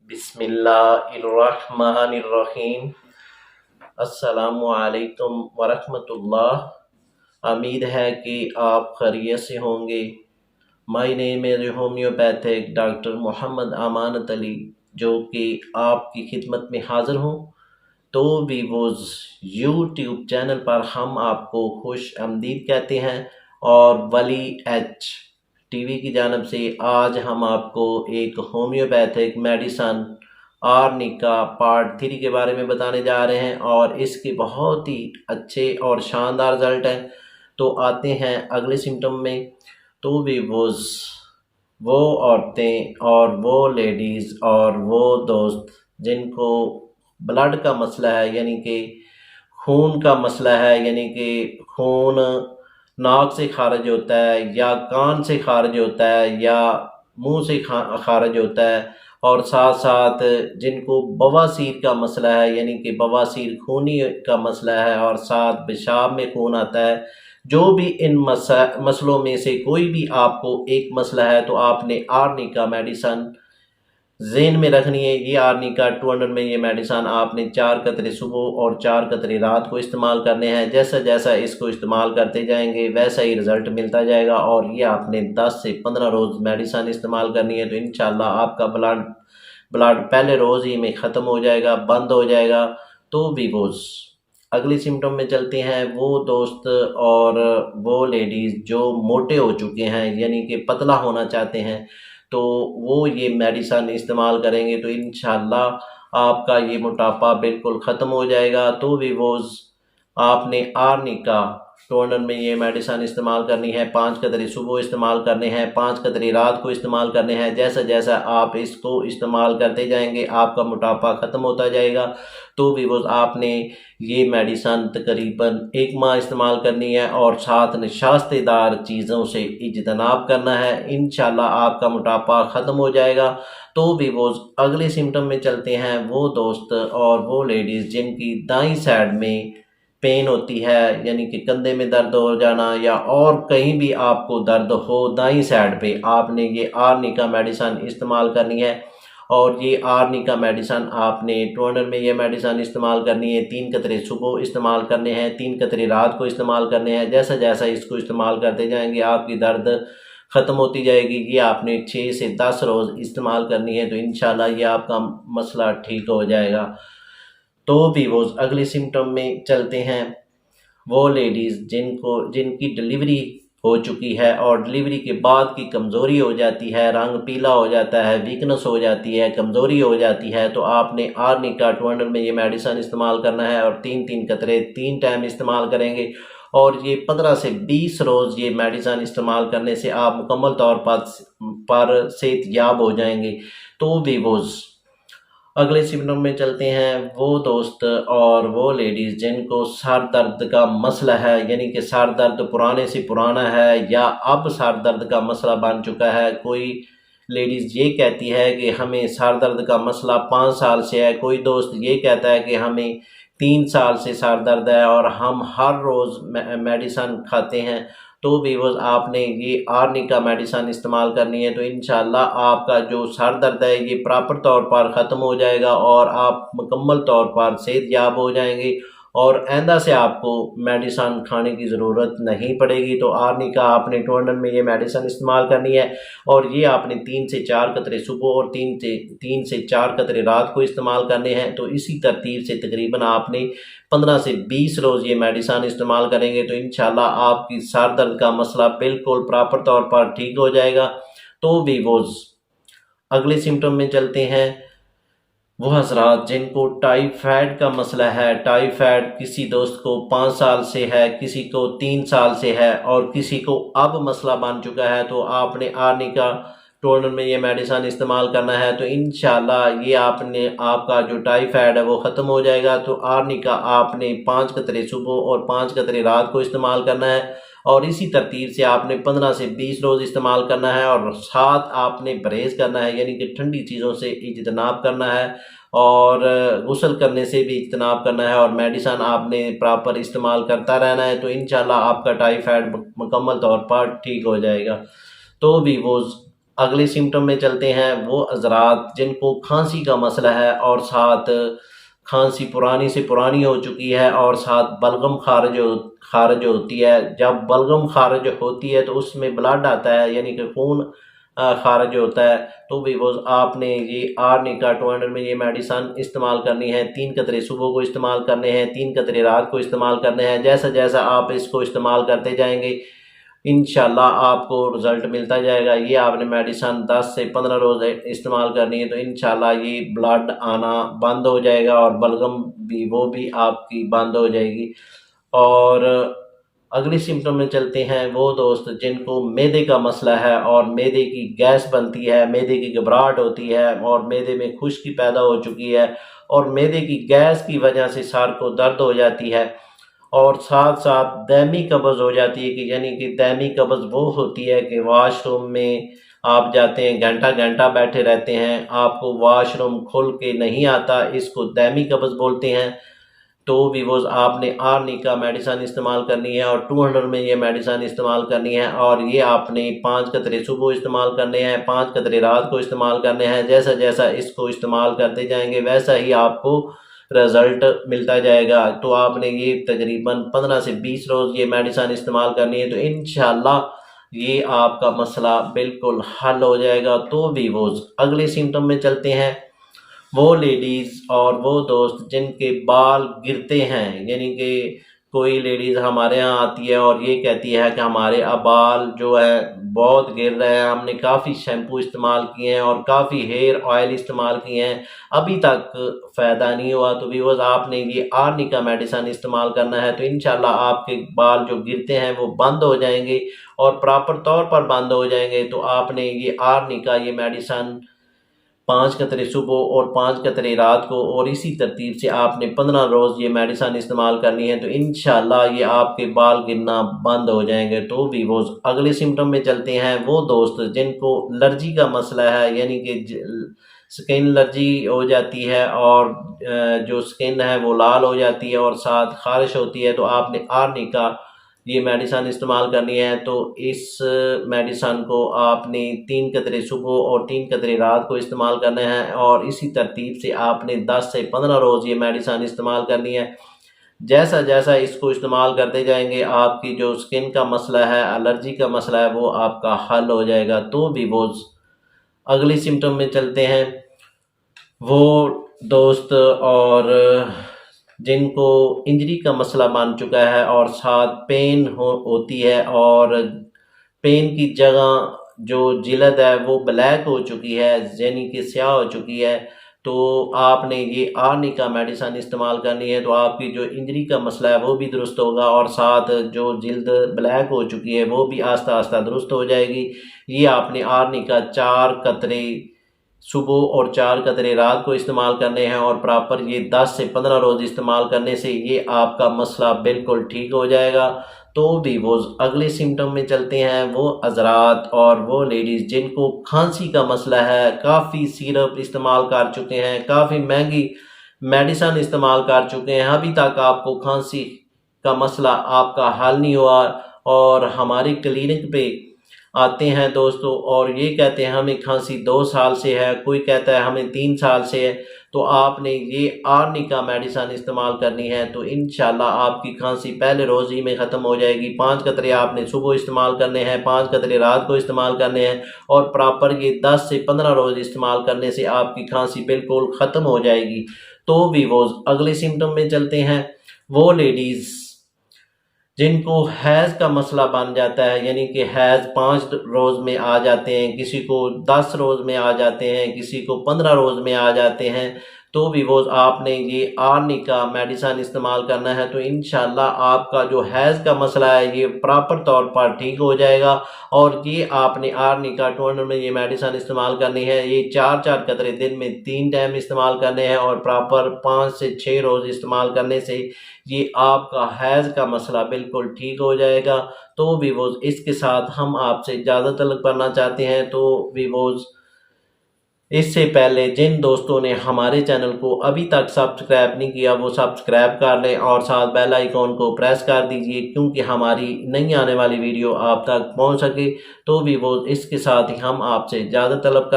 बिस्मिल्लाहिर्रहमानिर्रहीम। अस्सलामुअलैकुम वरहमतुल्लाह। उम्मीद है कि आप खैरियत से होंगे। My name is homeopathic doctor Mohammad Amanat Ali, जो कि आपकी खिदमत में हाज़िर हूँ। तो वीवोज़ यूट्यूब चैनल पर हम आपको खुश आमदीद कहते हैं और वली एच टीवी की जानिब से आज हम आपको एक होम्योपैथिक मेडिसन आर्निका पार्ट 3 के बारे में बताने जा रहे हैं और इसके बहुत ही अच्छे और शानदार रिज़ल्ट हैं। तो आते हैं अगले सिम्टम में। तो वीवोज़ वो औरतें और वो लेडीज़ और वो दोस्त जिनको ब्लड का मसला है, यानी कि खून का मसला है, यानी कि खून नाक से खारिज होता है या कान से खारिज होता है या मुंह से खारिज होता है, और साथ साथ जिनको बवासीर का मसला है, यानी कि बवासीर खूनी का मसला है और साथ पेशाब में खून आता है। जो भी इन मसलों में से कोई भी आपको एक मसला है तो आपने आर्निका मेडिसन ज़हन में रखनी है। ये आर्निका 200 में ये मेडिसन आपने 4 कतरे सुबह और 4 कतरे रात को इस्तेमाल करने हैं। जैसा जैसा इसको इस्तेमाल करते जाएंगे वैसा ही रिज़ल्ट मिलता जाएगा और ये आपने 10 से 15 रोज़ मेडिसन इस्तेमाल करनी है तो इंशाल्लाह आपका ब्लड पहले रोज़ ही में ख़त्म हो जाएगा, बंद हो जाएगा। तो वीवोज़ अगले सिम्टम में चलते हैं। वो दोस्त और वो लेडीज़ जो मोटे हो चुके हैं, यानी कि पतला होना चाहते हैं, तो वो ये मेडिसन इस्तेमाल करेंगे तो इंशाल्लाह आपका ये मोटापा बिल्कुल ख़त्म हो जाएगा। तो वीवोज़ आपने आर्निका 200 में ये मेडिसन इस्तेमाल करनी है। 5 कतरे सुबह इस्तेमाल करने हैं, 5 कतरे रात को इस्तेमाल करने हैं। जैसा जैसा आप इसको इस्तेमाल करते जाएंगे आपका मोटापा ख़त्म होता जाएगा। तो वीवोज़ आपने ये मेडिसन तकरीबन 1 माह इस्तेमाल करनी है और साथ नशास्तेदार चीज़ों से इज्तनाब करना है। इंशाल्लाह आपका मोटापा ख़त्म हो जाएगा। तो वीवोज़ अगले सिम्टम में चलते हैं। वो दोस्त और वो लेडीज़ जिनकी दाईं साइड में पेन होती है, यानी कि कंधे में दर्द हो जाना या और कहीं भी आपको दर्द हो दाईं साइड पे, आपने ये आर्निका मेडिसन इस्तेमाल करनी है। और ये आर्निका मेडिसन आपने 200 में ये मेडिसन इस्तेमाल करनी है। 3 कतरे सुबह इस्तेमाल करने हैं, 3 कतरे रात को इस्तेमाल करने हैं। जैसा जैसा इसको इस्तेमाल करते जाएंगे आपकी दर्द ख़त्म होती जाएगी। ये आपने 6 से 10 रोज़ इस्तेमाल करनी है तो इंशाल्लाह ये आपका मसला ठीक हो जाएगा। तो वीवोज़ अगले सिम्टम में चलते हैं। वो लेडीज़ जिनकी डिलीवरी हो चुकी है और डिलीवरी के बाद की कमज़ोरी हो जाती है, रंग पीला हो जाता है, वीकनेस हो जाती है, कमज़ोरी हो जाती है, तो आपने आर्निका 200 में ये मेडिसन इस्तेमाल करना है और 3-3 कतरे 3 टाइम इस्तेमाल करेंगे। और ये 15 से 20 रोज़ ये मेडिसन इस्तेमाल करने से आप मुकम्मल तौर पर सेहतयाब हो जाएंगे। तो वीवोज़ अगले सिम्टम में चलते हैं। वो दोस्त और वो लेडीज़ जिनको सर दर्द का मसला है, यानी कि सर दर्द पुराने से पुराना है या अब सर दर्द का मसला बन चुका है। कोई लेडीज़ ये कहती है कि हमें सर दर्द का मसला 5 साल से है, कोई दोस्त ये कहता है कि हमें 3 साल से सर दर्द है और हम हर रोज़ मेडिसन खाते हैं। तो वीवोज़ आपने ये आर्निका मेडिसन इस्तेमाल करनी है तो इंशाल्लाह आपका जो सर दर्द है ये प्रॉपर तौर पर ख़त्म हो जाएगा और आप मुकम्मल तौर पर सेहतयाब हो जाएंगे और आइंदा से आपको मेडिसन खाने की ज़रूरत नहीं पड़ेगी। तो आर्निका आपने 200 में ये मेडिसन इस्तेमाल करनी है और ये आपने 3 से 4 कतरे सुबह और 3 से 4 कतरे रात को इस्तेमाल करने हैं। तो इसी तरतीब से तकरीबन आपने 15 से 20 रोज़ ये मेडिसन इस्तेमाल करेंगे तो इंशाल्लाह आपकी सर दर्द का मसला बिल्कुल प्रॉपर तौर पर ठीक हो जाएगा। तो वीवोज़ अगले सिम्टम में चलते हैं। वो हजरात जिनको टाइफाइड का मसला है, टाइफाइड किसी दोस्त को 5 साल से है, किसी को 3 साल से है और किसी को अब मसला बन चुका है, तो आपने आर्निका 200 में ये मेडिसन इस्तेमाल करना है तो इंशाल्लाह ये आपका जो टाइफाइड है वो ख़त्म हो जाएगा। तो आर्निका आपने 5 कतरे सुबह और 5 कतरे रात को इस्तेमाल करना है और इसी तरतीब से आपने 15 से 20 रोज़ इस्तेमाल करना है और साथ आपने परहेज़ करना है, यानी कि ठंडी चीज़ों से इज्तनाब करना है और गुस्ल करने से भी इज्तनाब करना है और मेडिसन आपने प्रॉपर इस्तेमाल करता रहना है तो इंशाल्लाह आपका टाइफाइड मुकम्मल तौर पर ठीक हो जाएगा। तो वीवोज़ अगले सिम्टम में चलते हैं। वो हज़रात जिनको खांसी का मसला है और साथ खांसी पुरानी से पुरानी हो चुकी है और साथ बलगम खारिज होती है। जब बलगम खारिज होती है तो उसमें ब्लड आता है, यानी कि खून खारिज होता है। तो भी वो आपने ये आर्निका 200 में ये मेडिसन इस्तेमाल करनी है। 3 कतरे सुबह को इस्तेमाल करने हैं, 3 कतरे रात को इस्तेमाल करने हैं। जैसा जैसा आप इसको इस्तेमाल करते जाएंगे इंशाल्लाह आपको रिज़ल्ट मिलता जाएगा। ये आपने मेडिसन 10 से 15 रोज़ इस्तेमाल करनी है तो इंशाल्लाह ये ब्लड आना बंद हो जाएगा और बलगम भी वो भी आपकी बंद हो जाएगी। और अगले सिम्टम में चलते हैं। वो दोस्त जिनको मैदे का मसला है और मैदे की गैस बनती है, मैदे की घबराहट होती है और मैदे में खुश्की पैदा हो चुकी है और मैदे की गैस की वजह से सर को दर्द हो जाती है और साथ साथ दैमी कब्ज़ हो जाती है कि यानी कि दैमी कब्ज़ वो होती है कि वॉशरूम में आप जाते हैं, घंटा घंटा बैठे रहते हैं, आपको वॉशरूम खुल के नहीं आता, इसको दैमी कब्ज़ बोलते हैं। तो भी वो आपने आर्निका मेडिसन इस्तेमाल करनी है और 200 में ये मेडिसन इस्तेमाल करनी है और ये आपने 5 कतरे सुबह इस्तेमाल करने हैं, 5 कतरे रात को इस्तेमाल करने हैं। जैसा जैसा इसको इस्तेमाल करते जाएंगे वैसा ही आपको रिज़ल्ट मिलता जाएगा। तो आपने ये तकरीबन 15 से 20 रोज़ ये मेडिसन इस्तेमाल करनी है तो इंशाल्लाह ये आपका मसला बिल्कुल हल हो जाएगा। तो भी वो अगले सिम्टम में चलते हैं। वो लेडीज़ और वो दोस्त जिनके बाल गिरते हैं, यानी कि कोई लेडीज़ हमारे यहाँ आती है और ये कहती है कि हमारे अब बाल जो है बहुत गिर रहे हैं, हमने काफ़ी शैम्पू इस्तेमाल किए हैं और काफ़ी हेयर ऑयल इस्तेमाल किए हैं, अभी तक फ़ायदा नहीं हुआ। तो व्यूअर्स आपने ये आर्निका मेडिसन इस्तेमाल करना है तो इंशाल्लाह आपके बाल जो गिरते हैं वो बंद हो जाएंगे और प्रॉपर तौर पर बंद हो जाएंगे। तो आपने ये आर्निका ये मेडिसन 5 कतरे सुबह और 5 कतरे रात को और इसी तरतीब से आपने 15 रोज़ ये मेडिसन इस्तेमाल करनी है तो इंशाल्लाह ये आपके बाल गिरना बंद हो जाएंगे। तो भी वो अगले सिम्टम में चलते हैं। वो दोस्त जिनको एलर्जी का मसला है, यानी कि स्किन एलर्जी हो जाती है और जो स्किन है वो लाल हो जाती है और साथ खारिश होती है तो आपने आर्निका ये मेडिसन इस्तेमाल करनी है। तो इस मेडिसन को आपने 3 कतरे सुबह और 3 कतरे रात को इस्तेमाल करने हैं और इसी तरतीब से आपने 10 से 15 रोज़ ये मेडिसन इस्तेमाल करनी है। जैसा जैसा इसको इस्तेमाल करते जाएंगे आपकी जो स्किन का मसला है, एलर्जी का मसला है, वो आपका हल हो जाएगा। तो भी वो अगले सिम्टम में चलते हैं। वो दोस्त और जिनको इंजरी का मसला बन चुका है और साथ पेन होती है और पेन की जगह जो जिल्द है वो ब्लैक हो चुकी है, यानी कि स्याह हो चुकी है, तो आपने ये आर्निका मेडिसन इस्तेमाल करनी है तो आपकी जो इंजरी का मसला है वो भी दुरुस्त होगा और साथ जो जिल्द ब्लैक हो चुकी है वो भी आस्ता आस्ता दुरुस्त हो जाएगी। ये आपने आर्निका 4 कतरे सुबह और 4 कतरे रात को इस्तेमाल करने हैं और प्रॉपर ये 10 से 15 रोज़ इस्तेमाल करने से ये आपका मसला बिल्कुल ठीक हो जाएगा। तो भी वो अगले सिम्टम में चलते हैं। वो हज़रात और वो लेडीज़ जिनको खांसी का मसला है, काफ़ी सिरप इस्तेमाल कर चुके हैं, काफ़ी महंगी मेडिसन इस्तेमाल कर चुके हैं, अभी तक आपको खांसी का मसला आपका हल नहीं हुआ और हमारी क्लिनिक पे आते हैं दोस्तों और ये कहते हैं हमें खांसी 2 साल से है, कोई कहता है हमें 3 साल से है। तो आपने ये आर्निका मेडिसन इस्तेमाल करनी है तो इंशाल्लाह आपकी खांसी पहले रोज़ ही में ख़त्म हो जाएगी। 5 कतरे आपने सुबह इस्तेमाल करने हैं, 5 कतरे रात को इस्तेमाल करने हैं और प्रॉपर ये 10 से 15 रोज़ इस्तेमाल करने से आपकी खांसी बिल्कुल ख़त्म हो जाएगी। तो भी वो अगले सिम्टम में चलते हैं। वो लेडीज़ जिनको हैज़ का मसला बन जाता है, यानी कि हैज़ 5 रोज़ में आ जाते हैं, किसी को 10 रोज़ में आ जाते हैं, किसी को 15 रोज़ में आ जाते हैं, तो भी वो आपने ये आर्निका मेडिसन इस्तेमाल करना है तो इंशाल्लाह आपका जो हैज़ का मसला है ये प्रॉपर तौर पर ठीक हो जाएगा। और ये आपने आर्निका 200 में ये मेडिसन इस्तेमाल करनी है। ये 4-4 कतरे दिन में 3 टाइम इस्तेमाल करने हैं और प्रॉपर 5 से 6 रोज़ इस्तेमाल करने से ये आपका हैज़ का मसला बिल्कुल ठीक हो जाएगा। तो भी वो इसके साथ हम आपसे इजाज़त तलब करना चाहते हैं। तो भी वो इससे पहले जिन दोस्तों ने हमारे चैनल को अभी तक सब्सक्राइब नहीं किया वो सब्सक्राइब कर लें और साथ बेल आइकॉन को प्रेस कर दीजिए, क्योंकि हमारी नई आने वाली वीडियो आप तक पहुंच सके। तो भी वो इसके साथ ही हम आपसे ज़्यादा तलब